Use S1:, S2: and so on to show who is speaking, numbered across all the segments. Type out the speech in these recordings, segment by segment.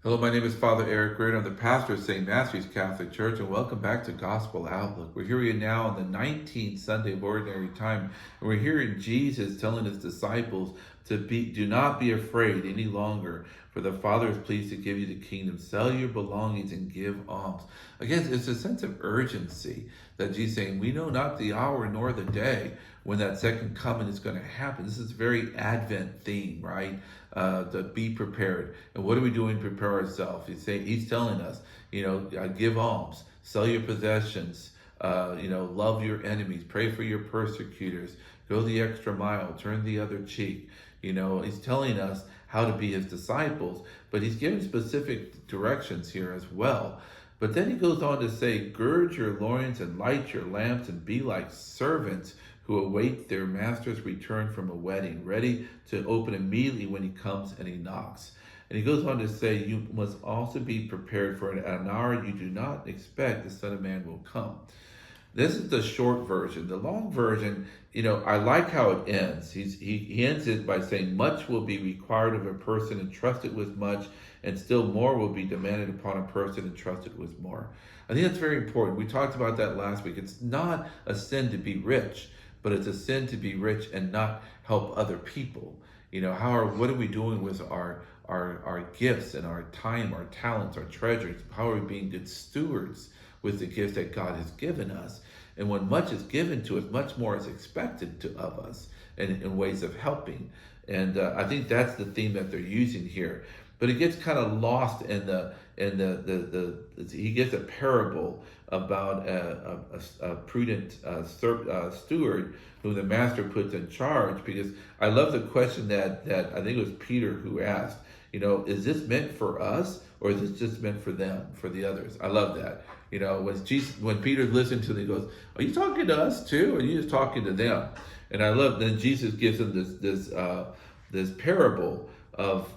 S1: Hello, my name is Father Eric Reardon. I'm the pastor of St. Matthew's Catholic Church, and welcome back to Gospel Outlook. We're here now on the 19th Sunday of Ordinary Time, and we're hearing Jesus telling his disciples do not be afraid any longer, for the Father is pleased to give you the kingdom. Sell your belongings and give alms. Again, it's a sense of urgency that Jesus is saying, we know not the hour nor the day when that second coming is going to happen. This is a very Advent theme, right? To be prepared. And what are we doing to prepare ourselves? He's telling us, give alms, sell your possessions, love your enemies, pray for your persecutors, go the extra mile, turn the other cheek. He's telling us how to be his disciples, but he's giving specific directions here as well. But then he goes on to say, gird your loins and light your lamps and be like servants who await their master's return from a wedding, ready to open immediately when he comes and he knocks. And he goes on to say, you must also be prepared for an hour you do not expect the Son of Man will come. This is the short version. The long version, I like how it ends. He ends it by saying, much will be required of a person entrusted with much, and still more will be demanded upon a person entrusted with more. I think that's very important. We talked about that last week. It's not a sin to be rich, but it's a sin to be rich and not help other people. What are we doing with our gifts and our time, our talents, our treasures? How are we being good stewards with the gifts that God has given us? And when much is given to us, much more is expected of us in ways of helping. And I think that's the theme that they're using here. But it gets kind of lost in he gives a parable about a prudent steward whom the master puts in charge, because I love the question that I think it was Peter who asked, is this meant for us or is this just meant for them, for the others? I love that. When Peter listened to it, he goes, are you talking to us too, or are you just talking to them? And I love, then Jesus gives him this parable of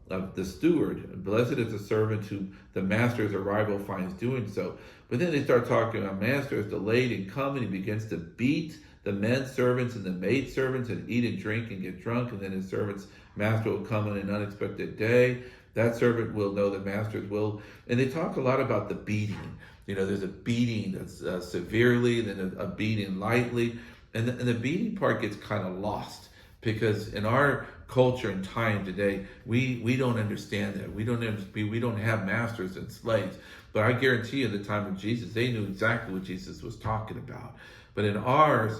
S1: the steward. Blessed is the servant who the master's arrival finds doing so. But then they start talking about master is delayed in coming. He begins to beat the men servants and the maid servants and eat and drink and get drunk. And then his servant's master will come on an unexpected day. That servant will know the master's will. And they talk a lot about the beating. There's a beating that's severely, then a beating lightly. And the beating part gets kind of lost, because in our culture and time today, we don't understand that. We don't have masters and slaves. But I guarantee you, at the time of Jesus, they knew exactly what Jesus was talking about. But in our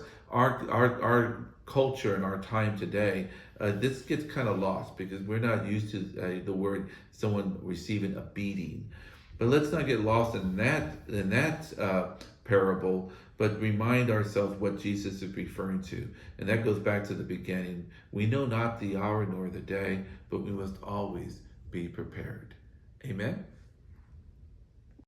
S1: culture and our time today, this gets kind of lost because we're not used to the word someone receiving a beating. But let's not get lost in that parable, but remind ourselves what Jesus is referring to. And that goes back to the beginning. We know not the hour nor the day, but we must always be prepared. Amen?